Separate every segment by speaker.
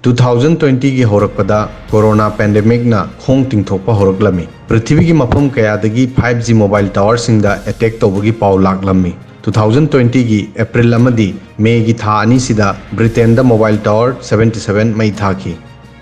Speaker 1: 2020 की होरकपदा corona pandemic ना खोंग तिंगथोकपा होरकलमी पृथ्वी की मफम कयादगी 5G मोबाइल टावर सिंगदा अटैक तौबगी पाव लाकलमी 2020 की अप्रैल अमदी मे की था अनीसिदा ब्रिटेन दा मोबाइल टावर 77 मई थाकी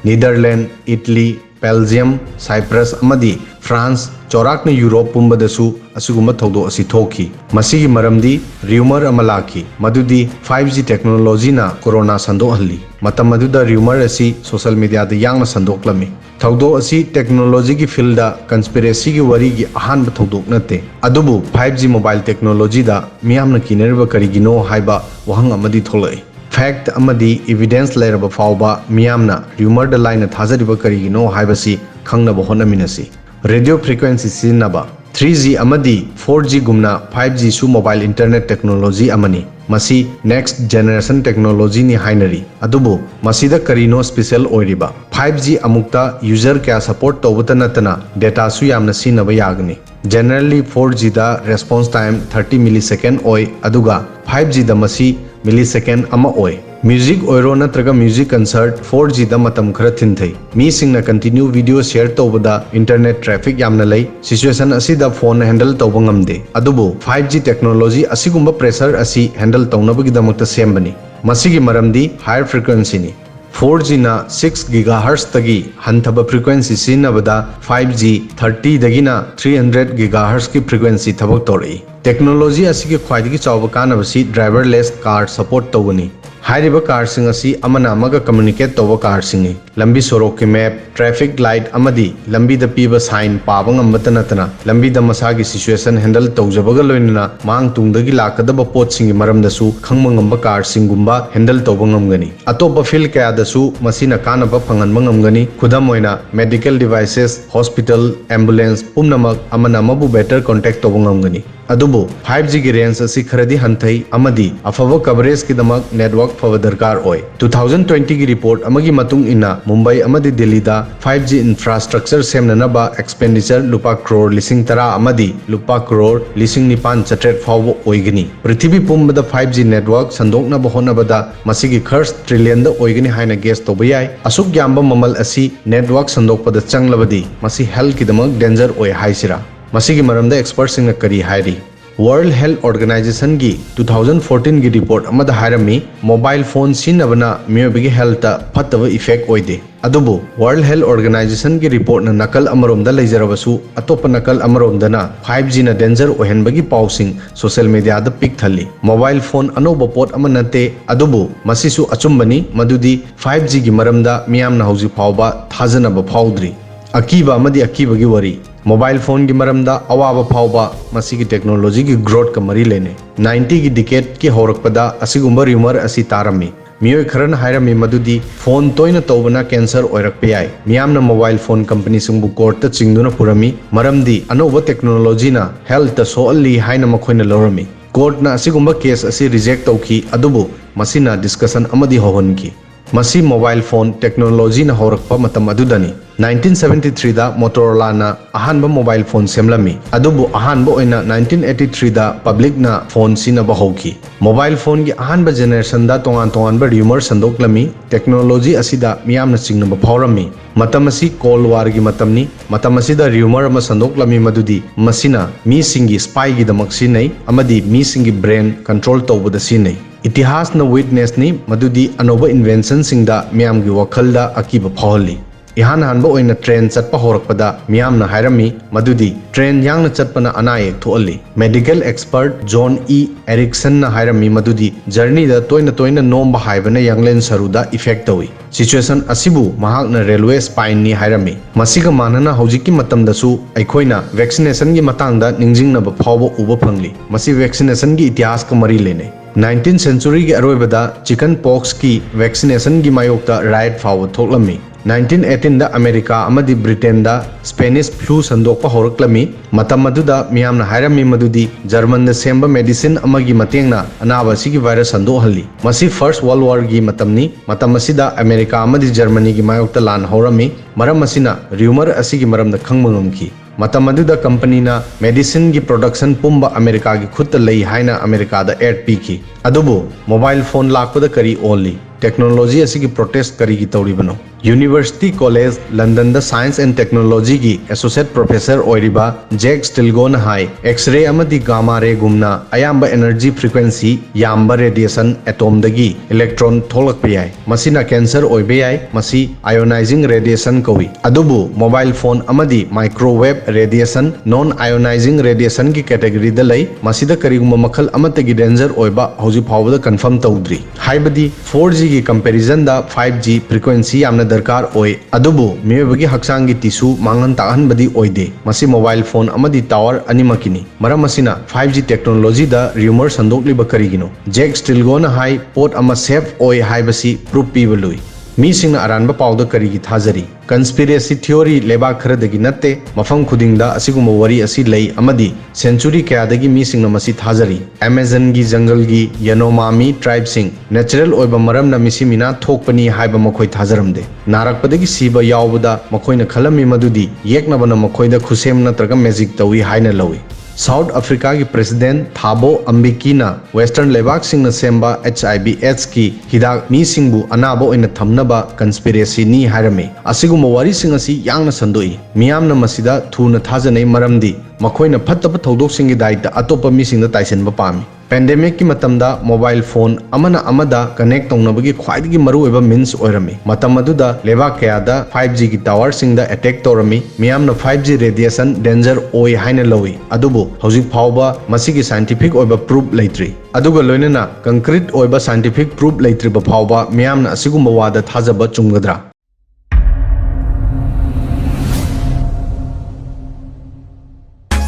Speaker 1: नीदरलैंड इटली बेल्जियम साइप्रस अमदी फ्रांस चौराकना यूरोप पुंबदसु असुगुम्बा थौदो असि थोखी मसिगी मरमदी र्यूमर अमा लाखी मदुदी 5G टेक्नोलॉजी ना कोरोना संदोहल्ली मतम मदुदा र्यूमर असि सोशल मीडिया दा यांगना संदोकलमी थौदो असि टेक्नोलॉजी की फील्ड दा कंस्पिरेसी की वरी की अहानबा थौदोक नते अदुबु 5G मोबाइल टेक्नोलॉजी दा मियामना किनरबा करिगिनो हाइबा वहंग अमदी थोलई फैक्ट अमदी एविडेंस लेरबा फावबा मियामना र्यूमर दा लाइन थाजरिबा करिगिनो हाइबसी खंगनबा होनमिनसी रेडियो फ्रीक्वेंसी सिजनबा 3G अमदी 4G गुमना 5G सु मोबाइल इंटरनेट टेक्नोलॉजी अमनी मसी नेक्स्ट जनरेशन टेक्नोलॉजी नि हाइनरी अदुबु मसीदा करिनो स्पेशल ओइरिबा 5G अमुक्ता यूजर क्या सपोर्ट तौबता नतना डेटा सु यामना सिनबा यागनी जनरली 4G दा रेस्पॉन्स टाइम 30 मिलीसेकंड ओइ अदुगा 5G दा मसी मिलीसेकंड अमा ओइ म्यूजिक ओइरो नत्रगा म्यूजिक कंसर्ट 4G दा मतम खरा थिनथै मी सिंगना कंटिन्यू वीडियो शेयर तौबदा इंटरनेट ट्रैफिक यामना लै सिचुएशन असिदा फोन हैंडल तौबा ngamde अदुबु 5G टेक्नोलॉजी असिगुम्बा प्रेशर असि हैंडल तौनबगिदमक्ता सेमबनी मसिगी मरमदी हायर फ्रीक्वेंसी नि 4G ना 6 GHz तगी हंथब फ्रीक्वेंसी सिनबदा 5G 30 दगिना 300 GHz की फ्रीक्वेंसी थबक तोरई टेक्नोलॉजी असिगी ख्वाइदगी चावबा कानबसी ड्राइवरलेस कार सपोर्ट तौगनी हाइरिबा कार सिंग असि अमना अमगा कम्युनिकेट तौबा कार सिंगी लंबी सोरोक के मैप ट्रैफिक लाइट अमदी लंबी द पीबा साइन पाबा ngambata natana लंबी द मसागी सिचुएशन हैंडल तौजबगा लोइनना मांग तुंगदगी लाकदबा पोट सिंगी मरमदसु खंगबा ngamba कार सिंगुम्बा हैंडल तौबा ngamgani अतोपा फील्ड कयादसु मसिना कानबा फंगनबा ngamgani खुदम ओइना मेडिकल डिवाइसेस हॉस्पिटल एम्बुलेंस पुमनमक अमना मबु बेटर कांटेक्ट तौबा ngamgani अदुबु 5G की रेंज असि खरदी हंथै अमदी अफब कवरेज की दमक नेटवर्क फव दरकार ओय 2020 की रिपोर्ट अमगी मतुंग इना मुंबई अमदी दिल्ली दा 5G इंफ्रास्ट्रक्चर सेमननबा एक्सपेंडिचर लुपा करोड़ लिसिंग तरा अमदी लुपा करोड़ लिसिंग निपान चट्रेट फाव ओइगनी पृथ्वी पुंबदा 5G नेटवर्क संदोकनबा होनबदा मसिगी खर्च ट्रिलियन दा ओइगनी हाइना गेस तौबा याय असुक याम्बा ममल असि नेटवर्क संदोकपदा चंगलबदी मसि हेल्थ की दमक डेंजर ओय हाइसिरा मसिगी मरमदा एक्सपर्ट सिंगना करी हाइरी वर्ल्ड हेल्थ ऑर्गेनाइजेशन की 2014 की रिपोर्ट अमदा हाइरमी मोबाइल फोन सिनबना मियोबगी हेल्थ फतब इफेक्ट ओइदे अदुबु वर्ल्ड हेल्थ ऑर्गेनाइजेशन की रिपोर्ट न नकल अमरोमदा लेजरबसु अतोप नकल अमरोमदना 5G न डेंजर ओहनबगी पाउसिंग सोशल मीडिया द पिक थल्ली मोबाइल फोन अनोब पोट अम नते अदुबु मसिसु अचुंबनी मदुदी 5G की मरमदा मियामना हौजी फावबा थाजनब फाउद्री अकीबा अमदी अकीबगी वरी मोबाइल फोन की मरमदा अवाब फावबा मसिगी टेक्नोलॉजी की ग्रोथ का मरी लेने 90 की डिकेड की होरकपदा असिगुम्बा र्यूमर असि तारमी मियोय खरन हायरमी मदुदी फोन तोयना तौबना कैंसर ओइरकपे याय मियामना मोबाइल फोन कंपनी सिंगबु कोर्ट ता चिंगदुना पुरमी मरमदी अनोबा टेक्नोलॉजी ना हेल्थ सोअल्ली हाइना मखोइना लौरमी कोर्ट ना असिगुम्बा केस असि रिजेक्ट तौखी अदुबु मसिना डिस्कशन अमदी होहनकी मसी मोबाइल फोन टेक्नोलॉजी ना होरकपा मतम अदुदनी 1973 दा मोटोरोला ना अहानबा मोबाइल फोन सेमलमी अदुबु अहानबा ओइना 1983 दा पब्लिक ना फोन सिनबा होकी मोबाइल फोन की अहानबा जनरेशन दा तोंगान तोंगानबा र्यूमर संदोकलमी टेक्नोलॉजी असिदा मियामना चिंगनबा फावरमी मतम असि कोल वार की मतमनी मतम असिदा र्यूमर अमा संदोकलमी मदुदी मसिना मी सिंगी स्पाई की दमक सिनै अमदी मी सिंगी ब्रेन कंट्रोल तौबदा सिनै इतिहास न विटनेस नि मदुदी अनोबा इन्वेंशन सिंगदा मियाम की वखलदा अकीबा फावली इहान हानबा ओइना ट्रेन चटपा होरकपदा मियामना हायरमी मदुदी ट्रेन यांगना चटपना अनायक थोअली medical expert John E Erichsen ना हायरमी मदुदी जर्नी दा तोइना तोइना नोमबा हाइबना यांगलेन सरुदा इफेक्ट तौई सिचुएशन असिबु महाकना रेलवे स्पाइन नि हायरमी मसिगा मानना हौजिकी मतमदसु अखोइना वैक्सीनेशन की मतंगदा निंजिंगनबा फावबा उबा फंगली मसि वैक्सीनेशन की इतिहास का मरी लेने 19th सेंचुरी की अरोइबदा चिकन पॉक्स की वैक्सीनेशन की मायोक्ता राइट फाव थोलमी 1918 दा अमेरिका अमदी ब्रिटेन दा स्पेनिश फ्लू संदोकपा होरकलमी मतम मदुदा मियामना हायरमी मदुदी जर्मन दा सेंबा मेडिसिन अमगी मतेंगना अनाबा सिगी वायरस संदोहल्ली मसी फर्स्ट वर्ल्ड वॉर की मतमनी मतम असिदा अमेरिका अमदी जर्मनी की मायोक्ता लान होरमी मरम असिना र्यूमर असिगी मरमदा खंगबा ngamki मतम अदुदा कंपनी ना मेडिसिन की प्रोडक्शन पुंबा अमेरिका की खुद लई हाइना अमेरिका दा एड पीखी अदुबु मोबाइल फोन लाकपदा करी ओनली टेक्नोलॉजी असिगी प्रोटेस्ट करी की तौरीबनो यूनिवर्सिटी कॉलेज लंदन द साइंस एंड टेक्नोलॉजी की एसोसिएट प्रोफेसर ओरिबा जैक स्टिलगोन हाई एक्सरे अमदी गामा रे गुमना अयाम्ब एनर्जी फ्रीक्वेंसी याम्ब रेडिएशन एटॉम दगी इलेक्ट्रॉन थोलक पे याय मसीना कैंसर ओइबे याय मसी आयोनाइजिंग रेडिएशन कवी अदुबु मोबाइल फोन अमदी microwave radiation non ionising radiation की कैटेगरी द लई मसीदा करिगुम मखल अमतगी डेंजर ओइबा हौजी फावदा कंफर्म तौद्री हाइबदी 4G की कंपैरिजन दा 5G फ्रीक्वेंसी यामना दरकार ओय अदुबु मियोबगी हक्सांगी टिसु मांगन ताहनबदी ओइदे मसी मोबाइल फोन अमदी टावर अनिमकिनी मरम मसिना 5G टेक्नोलॉजी दा रियूमर संदोकलिबा करिगिनो जैक स्टिलगोन हाई पोट अमा सेफ ओय हाइबसी प्रूफ पीबलुई मीसिंगना अरानबा पाउदा करिगी थाजरी कंस्पिरेसी थ्योरी लेबा खरदगी नत्ते मफम खुदिंगदा असिगुम वरी असि लई अमदी सेंचुरी कयादगी मीसिंगना मसी थाजरी अमेजन गी जंगल गी यानोमामी ट्राइब सिंग नेचुरल ओइबा मरमना मिसी मिना थोकपनी हाइबा मखोय थाजरमदे नारकपदगी सीबा यावबदा मखोयना खलमी मदुदी येकनबना मखोयदा खुसेम नत्रगा मैजिक तवी हाइना लवी साउथ अफ्रीका की प्रेसिडेंट थाबो अंबिकीना वेस्टर्न लेबाक सिंगना सेंबा HIV/AIDS की हिदाक मी सिंगबु अनाबो ओइना थमनबा कंस्पिरेसी नी हारमे असिगुम वारी सिंग असि यांगना संदोई मियामना मसिदा थुना थाजनै मरमदी मखोयना फत्तब थौदोकसिंगी दायित्व अतोपा मिसिंगदा ताइसेनबा पामी पेंडेमिक की मतमदा मोबाइल फोन अमना अमदा कनेक्ट तौनबगी ख्वाइदगी मरुओइबा मीन्स ओइरमी मतम अदुदा लेबा कयादा 5G की टावर सिंगदा अटैक तौरमी मियामना 5G रेडिएशन डेंजर ओइ हाइना लवी अदुबु हौजिक फावबा मसिगी साइंटिफिक ओइबा प्रूफ लेट्री अदुगा लोइनना कंक्रीट ओइबा साइंटिफिक प्रूफ लेट्रीबा फावबा मियामना असिगुम वादा थाजबा चुंगदरा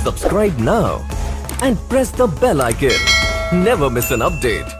Speaker 2: Subscribe now and press the bell icon. Never miss an update.